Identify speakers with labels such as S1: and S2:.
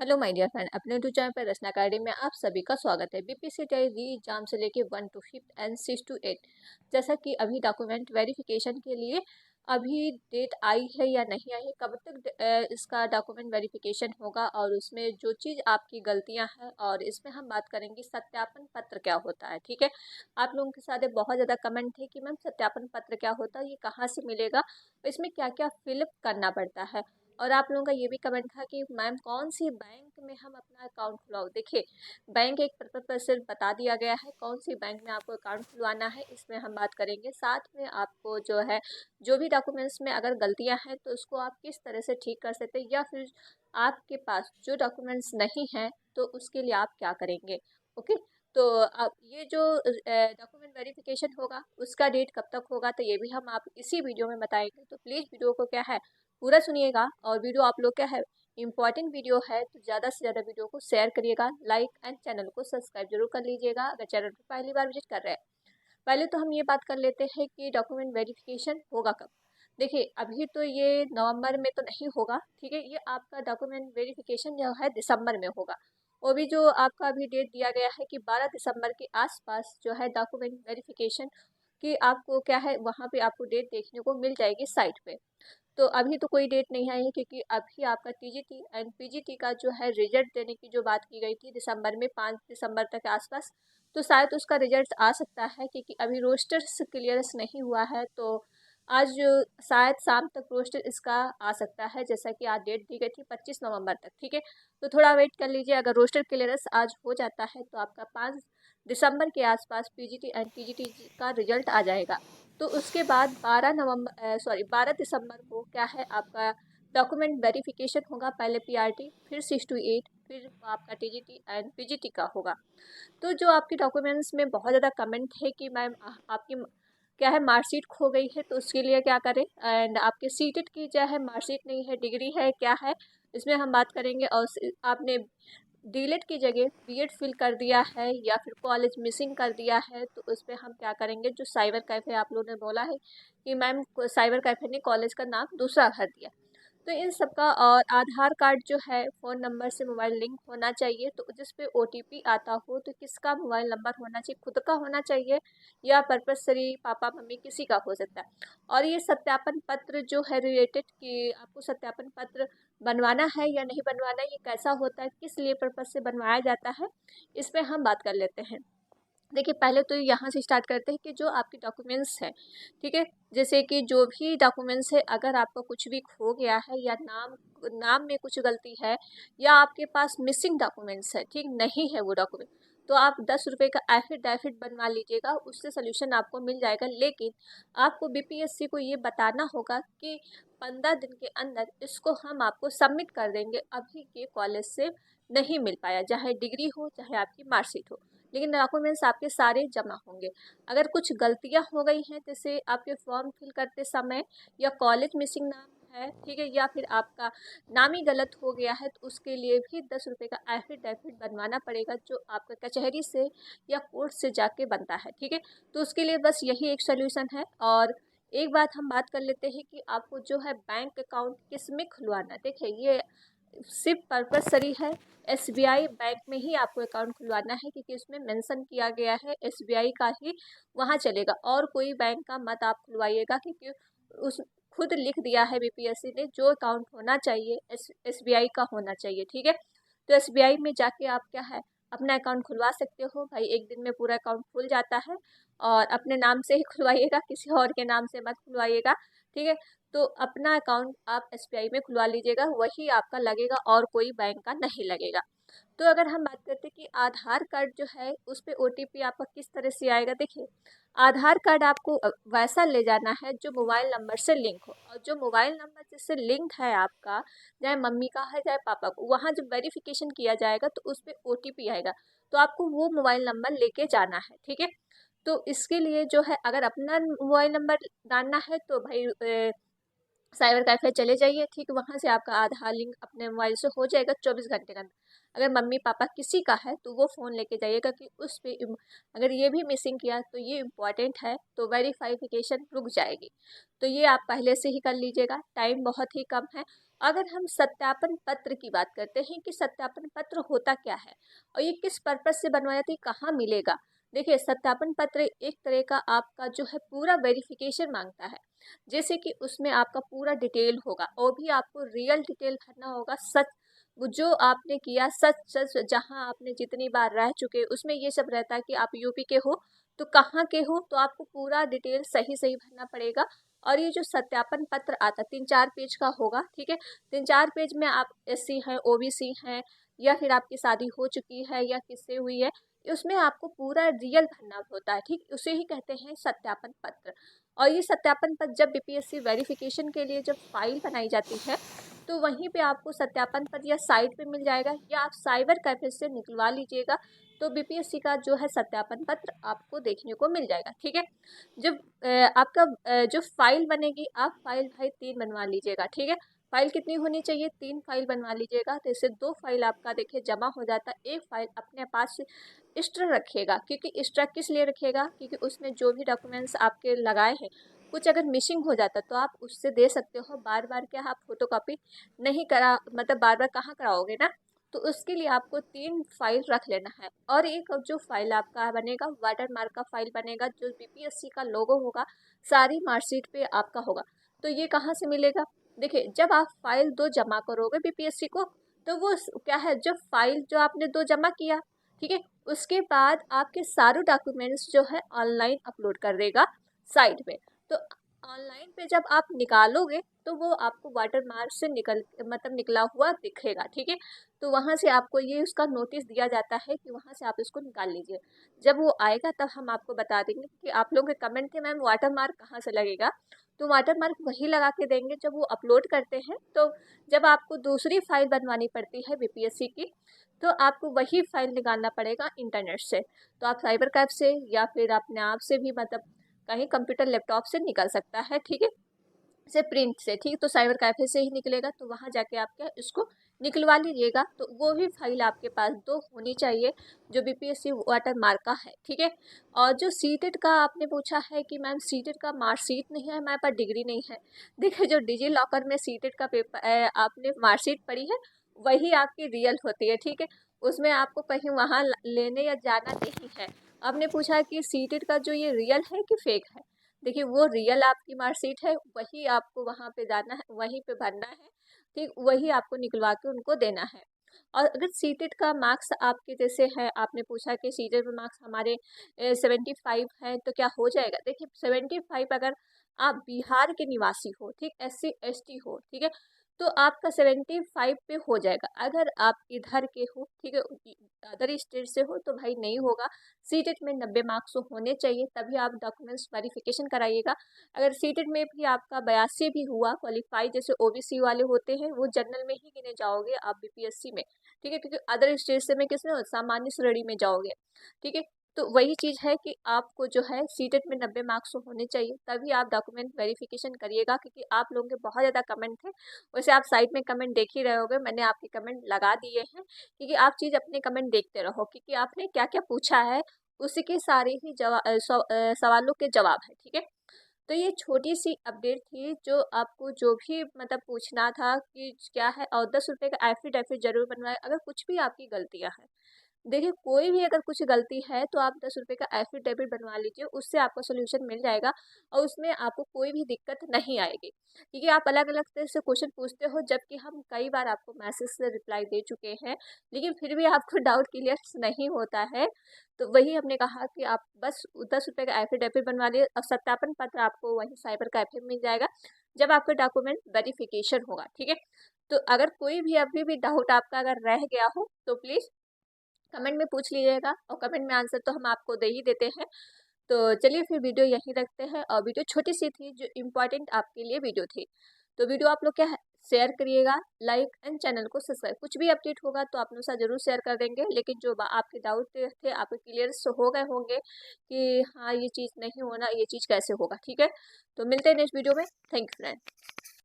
S1: Hello my dear friend, अपने YouTube channel पर रचना academy में आप सभी का स्वागत है। बीपीएससी री एग्जाम से लेके 1 to 5 एंड 6 to 8 जैसा कि अभी डॉक्यूमेंट वेरिफिकेशन के लिए अभी डेट आई है या नहीं आई है, कब तक इसका डॉक्यूमेंट वेरिफिकेशन होगा और उसमें जो चीज़ आपकी गलतियां हैं, और इसमें हम बात करेंगे सत्यापन पत्र क्या होता है। ठीक है, आप लोगों के साथ बहुत ज़्यादा कमेंट थे कि मैम सत्यापन पत्र क्या होता है, ये कहाँ से मिलेगा, इसमें क्या क्या फिलअप करना पड़ता है। और आप लोगों का ये भी कमेंट था कि मैम कौन सी बैंक में हम अपना अकाउंट खुलवाओ। देखिए, बैंक एक पर्पज से बता दिया गया है कौन सी बैंक में आपको अकाउंट खुलवाना है, इसमें हम बात करेंगे। साथ में आपको जो है जो भी डॉक्यूमेंट्स में अगर गलतियां हैं तो उसको आप किस तरह से ठीक कर सकते हैं, या फिर आपके पास जो डॉक्यूमेंट्स नहीं हैं तो उसके लिए आप क्या करेंगे। ओके, तो अब ये जो डॉक्यूमेंट वेरिफिकेशन होगा उसका डेट कब तक होगा, तो ये भी हम आप इसी वीडियो में बताएंगे। तो प्लीज़ वीडियो को क्या है पूरा सुनिएगा, और वीडियो आप लोग क्या है इंपॉर्टेंट वीडियो है तो ज़्यादा से ज़्यादा वीडियो को शेयर करिएगा, लाइक एंड चैनल को सब्सक्राइब जरूर कर लीजिएगा अगर चैनल पर पहली बार विजिट कर रहे हैं। पहले तो हम ये बात कर लेते हैं कि डॉक्यूमेंट वेरिफिकेशन होगा कब। देखिए, अभी तो ये नवंबर में तो नहीं होगा, ठीक है, ये आपका डॉक्यूमेंट वेरिफिकेशन जो है दिसंबर में होगा। वो भी जो आपका अभी डेट दिया गया है कि 12 दिसंबर के आसपास जो है डॉक्यूमेंट वेरिफिकेशन की आपको क्या है वहाँ पे आपको डेट देखने को मिल जाएगी साइट पे। तो अभी तो कोई डेट नहीं आई है, क्योंकि अभी आपका टीजीटी एंड पीजीटी का जो है रिजल्ट देने की जो बात की गई थी दिसंबर में, 5 दिसंबर तक के आसपास, तो शायद उसका रिजल्ट आ सकता है, क्योंकि अभी रोस्टर्स क्लियरेंस नहीं हुआ है। तो आज शायद शाम तक रोस्टर इसका आ सकता है, जैसा कि आज डेट दी गई थी 25 नवंबर तक। ठीक है, तो थोड़ा वेट कर लीजिए। अगर रोस्टर क्लियरेंस आज हो जाता है तो आपका 5 दिसंबर के आसपास पीजीटी एंड टीजीटी का रिजल्ट आ जाएगा। तो उसके बाद 12 दिसंबर को क्या है आपका डॉक्यूमेंट वेरिफिकेशन होगा। पहले पीआरटी, फिर 6 to 8, फिर आपका टीजीटी एंड पीजीटी का होगा। तो जो आपके डॉक्यूमेंट्स में बहुत ज़्यादा कमेंट है कि मैम आपकी क्या है मार्कशीट खो गई है, तो उसके लिए क्या करें, एंड आपके सीटेट की जो है मार्कशीट नहीं है, डिग्री है, क्या है, इसमें हम बात करेंगे। और आपने डीलेट की जगह बीएड फिल कर दिया है या फिर कॉलेज मिसिंग कर दिया है, तो उस पर हम क्या करेंगे। जो साइबर कैफ़े आप लोगों ने बोला है कि मैम साइबर कैफ़े ने कॉलेज का नाम दूसरा भर दिया, तो इन सब का। और आधार कार्ड जो है फ़ोन नंबर से मोबाइल लिंक होना चाहिए, तो जिस पे ओटीपी आता हो तो किसका मोबाइल नंबर होना चाहिए, खुद का होना चाहिए या परपस्सरी पापा मम्मी किसी का हो सकता है। और ये सत्यापन पत्र जो है रिलेटेड कि आपको सत्यापन पत्र बनवाना है या नहीं बनवाना है, ये कैसा होता है, किस लिए पर्पज से बनवाया जाता है, इस पर हम बात कर लेते हैं। देखिए, पहले तो यहाँ से स्टार्ट करते हैं कि जो आपके डॉक्यूमेंट्स हैं, ठीक है, जैसे कि जो भी डॉक्यूमेंट्स है, अगर आपका कुछ भी खो गया है या नाम नाम में कुछ गलती है, या आपके पास मिसिंग डॉक्यूमेंट्स है, ठीक नहीं है वो डॉक्यूमेंट, तो आप 10 रुपये का एफिडेविट बनवा लीजिएगा, उससे सोल्यूशन आपको मिल जाएगा। लेकिन आपको बीपीएससी को ये बताना होगा कि 15 दिन के अंदर इसको हम आपको सबमिट कर देंगे। अभी के कॉलेज से नहीं मिल पाया, चाहे डिग्री हो चाहे आपकी मार्कशीट हो, लेकिन डॉक्यूमेंट्स आपके सारे जमा होंगे। अगर कुछ गलतियां हो गई हैं, जैसे आपके फॉर्म फिल करते समय या कॉलेज मिसिंग नाम है, ठीक है, या फिर आपका नाम ही गलत हो गया है, तो उसके लिए भी 10 रुपये का एफिडेविट बनवाना पड़ेगा, जो आपका कचहरी से या कोर्ट से जाके बनता है। ठीक है, तो उसके लिए बस यही एक सोल्यूशन है। और एक बात हम बात कर लेते हैं कि आपको जो है बैंक अकाउंट किस में खुलवाना है। देखिए, ये सिर्फ पर्पस सरी है, एसबीआई बैंक में ही आपको अकाउंट खुलवाना है, क्योंकि उसमें मेंशन किया गया है एसबीआई का ही वहाँ चलेगा, और कोई बैंक का मत आप खुलवाइएगा, क्योंकि उस खुद लिख दिया है बीपीएससी ने जो अकाउंट होना चाहिए एसबीआई का होना चाहिए। ठीक है, तो एसबीआई में जाके आप क्या है अपना अकाउंट खुलवा सकते हो भाई, एक दिन में पूरा अकाउंट खुल जाता है। और अपने नाम से ही खुलवाइएगा, किसी और के नाम से मत खुलवाइएगा। ठीक है, तो अपना अकाउंट आप एसबीआई में खुलवा लीजिएगा, वही आपका लगेगा और कोई बैंक का नहीं लगेगा। तो अगर हम बात करते हैं कि आधार कार्ड जो है उस पर ओटीपी आपका किस तरह से आएगा। देखिए, आधार कार्ड आपको वैसा ले जाना है जो मोबाइल नंबर से लिंक हो, और जो मोबाइल नंबर जिससे लिंक है आपका, चाहे मम्मी का है चाहे पापा को, वहाँ जब वेरिफिकेशन किया जाएगा तो उस पर ओटीपी आएगा, तो आपको वो मोबाइल नंबर लेके जाना है। ठीक है, तो इसके लिए जो है अगर अपना मोबाइल नंबर डालना है तो भाई साइबर कैफे चले जाइए, ठीक, वहाँ से आपका आधार लिंक अपने मोबाइल से हो जाएगा 24 घंटे के अंदर। अगर मम्मी पापा किसी का है तो वो फ़ोन लेके जाइएगा कि उस पे अगर ये भी मिसिंग किया तो ये इम्पॉर्टेंट है, तो वेरीफाइफिकेशन रुक जाएगी। तो ये आप पहले से ही कर लीजिएगा, टाइम बहुत ही कम है। अगर हम सत्यापन पत्र की बात करते हैं कि सत्यापन पत्र होता क्या है और ये किस पर्पज से बनवाया था, कहाँ मिलेगा। देखिए, सत्यापन पत्र एक तरह का आपका जो है पूरा वेरिफिकेशन मांगता है, जैसे कि उसमें आपका पूरा डिटेल होगा और भी आपको रियल डिटेल भरना होगा। सच, वो जो आपने किया सच सच, जहाँ आपने जितनी बार रह चुके उसमें ये सब रहता है कि आप यूपी के हो तो कहाँ के हो, तो आपको पूरा डिटेल सही सही भरना पड़ेगा। और ये जो सत्यापन पत्र आता 3-4 पेज का होगा, ठीक है। 3-4 पेज में आप एससी हैं, ओबीसी हैं, या फिर आपकी शादी हो चुकी है या किससे हुई है, उसमें आपको पूरा रियल भरना होता है, ठीक। उसे ही कहते हैं सत्यापन पत्र। और ये सत्यापन पत्र जब बीपीएससी वेरिफिकेशन के लिए जब फाइल बनाई जाती है तो वहीं पे आपको सत्यापन पत्र या साइट पे मिल जाएगा, या आप साइबर कैफे से निकलवा लीजिएगा तो बीपीएससी का जो है सत्यापन पत्र आपको देखने को मिल जाएगा, ठीक है। जब आपका जो फाइल बनेगी, आप फाइल भाई 3 बनवा लीजिएगा, ठीक है। फाइल कितनी होनी चाहिए, 3 फाइल बनवा लीजिएगा, तो इससे 2 फाइल आपका देखिए जमा हो जाता है। एक फाइल अपने पास एक्स्ट्रा रखिएगा, क्योंकि एक्स्ट्रा किस लिए रखिएगा, क्योंकि उसमें जो भी डॉक्यूमेंट्स आपके लगाए हैं कुछ अगर मिसिंग हो जाता तो आप उससे दे सकते हो। बार बार क्या आप फोटोकॉपी नहीं करा, मतलब बार बार कहाँ कराओगे ना, तो उसके लिए आपको 3 फाइल रख लेना है। और एक जो फाइल आपका बनेगा वाटर मार्क का फाइल बनेगा, जो बीपीएससी का लोगो होगा सारी मार्कशीट पे आपका होगा। तो ये कहाँ से मिलेगा, देखिए जब आप फाइल 2 जमा करोगे बीपीएससी को, तो वो क्या है, जो फाइल जो आपने 2 जमा किया, ठीक है, उसके बाद आपके सारे डॉक्यूमेंट्स जो है ऑनलाइन अपलोड कर देगा साइट पे। तो ऑनलाइन पे जब आप निकालोगे तो वो आपको वाटर मार्क से निकला हुआ दिखेगा, ठीक है। तो वहाँ से आपको ये उसका नोटिस दिया जाता है कि वहाँ से आप इसको निकाल लीजिए। जब वो आएगा तब हम आपको बता देंगे कि आप लोगों के कमेंट थे मैम वाटर मार्क कहाँ से लगेगा, तो वाटर मार्क वही लगा के देंगे जब वो अपलोड करते हैं। तो जब आपको दूसरी फाइल बनवानी पड़ती है बीपीएससी की, तो आपको वही फाइल निकालना पड़ेगा इंटरनेट से। तो आप साइबर कैफ से या फिर अपने आप से भी, मतलब कहीं कंप्यूटर लैपटॉप से निकल सकता है, ठीक है, से प्रिंट से, ठीक। तो साइबर कैफे से ही निकलेगा, तो वहाँ जाके आप क्या इसको निकलवा लीजिएगा। तो वो भी फाइल आपके पास 2 होनी चाहिए जो बीपीएससी वाटर मार्क का है, ठीक है। और जो सीटेट का आपने पूछा है कि मैम सीटेट का मार्कशीट नहीं है, हमारे पास डिग्री नहीं है। देखिए, जो डिजी लॉकर में सीटेट का पेपर आपने मार्कशीट पढ़ी है वही आपकी रियल होती है, ठीक है। उसमें आपको कहीं वहाँ लेने या जाना नहीं है। आपने पूछा कि सीटेट का जो ये रियल है कि फेक है, देखिए वो रियल आपकी मार्कशीट है, वही आपको वहाँ पे जाना है, वहीं पे भरना है, ठीक, वही आपको निकलवा के उनको देना है। और अगर सीटेट का मार्क्स आपके जैसे है, आपने पूछा कि सीटेट में मार्क्स हमारे 75 है तो क्या हो जाएगा, देखिए 75 अगर आप बिहार के निवासी हो, ठीक, SC ST हो, ठीक है, तो आपका 75 पे हो जाएगा। अगर आप इधर के हो, ठीक है, अदर स्टेट से हो तो भाई नहीं होगा। सीटेट में 90 मार्क्स होने चाहिए, तभी आप डॉक्यूमेंट्स वेरिफिकेशन कराइएगा। अगर सीटेट में भी आपका 82 भी हुआ क्वालिफाई, जैसे ओबीसी वाले होते हैं वो जनरल में ही गिने जाओगे आप बीपीएससी में, ठीक है, क्योंकि अदर स्टेट से में किसमें सामान्य श्रेणी में जाओगे, ठीक है। तो वही चीज़ है कि आपको जो है सीटेट में 90 मार्क्स होने चाहिए, तभी आप डॉक्यूमेंट वेरिफिकेशन करिएगा। क्योंकि आप लोगों के बहुत ज़्यादा कमेंट थे, वैसे आप साइट में कमेंट देख ही रहे होगे, मैंने आपके कमेंट लगा दिए हैं, क्योंकि आप चीज़ अपने कमेंट देखते रहो, क्योंकि आपने क्या क्या पूछा है उसी के सारे ही सवालों के जवाब है, ठीक है। तो ये छोटी सी अपडेट थी, जो आपको जो भी मतलब पूछना था कि क्या है। और 10 रुपये का एफिडेविट जरूर बनवाए अगर कुछ भी आपकी गलतियाँ हैं। देखिए, कोई भी अगर कुछ गलती है तो आप 10 रुपये का एफिडेविट बनवा लीजिए, उससे आपको सोल्यूशन मिल जाएगा और उसमें आपको कोई भी दिक्कत नहीं आएगी। क्योंकि आप अलग अलग तरह से क्वेश्चन पूछते हो, जबकि हम कई बार आपको मैसेज से रिप्लाई दे चुके हैं, लेकिन फिर भी आपको डाउट क्लियर नहीं होता है। तो वही हमने कहा कि आप बस 10 रुपये का एफिडेविट बनवा लिए और सत्यापन पत्र आपको वहीं साइबर कैफे में मिल जाएगा जब आपका डॉक्यूमेंट वेरिफिकेशन होगा, ठीक है। तो अगर कोई भी अभी भी डाउट आपका अगर रह गया हो तो प्लीज़ कमेंट में पूछ लीजिएगा, और कमेंट में आंसर तो हम आपको दे ही देते हैं। तो चलिए फिर वीडियो यहीं रखते हैं, और वीडियो छोटी सी थी जो इम्पोर्टेंट आपके लिए वीडियो थी। तो वीडियो आप लोग क्या है शेयर करिएगा, लाइक एंड चैनल को सब्सक्राइब। कुछ भी अपडेट होगा तो आप लोग साथ जरूर शेयर कर देंगे, लेकिन जो आपके डाउट थे आपके क्लियर हो गए होंगे कि हाँ ये चीज़ नहीं होना, ये चीज़ कैसे होगा, ठीक है। तो मिलते हैं नेक्स्ट वीडियो में। Thank you friend.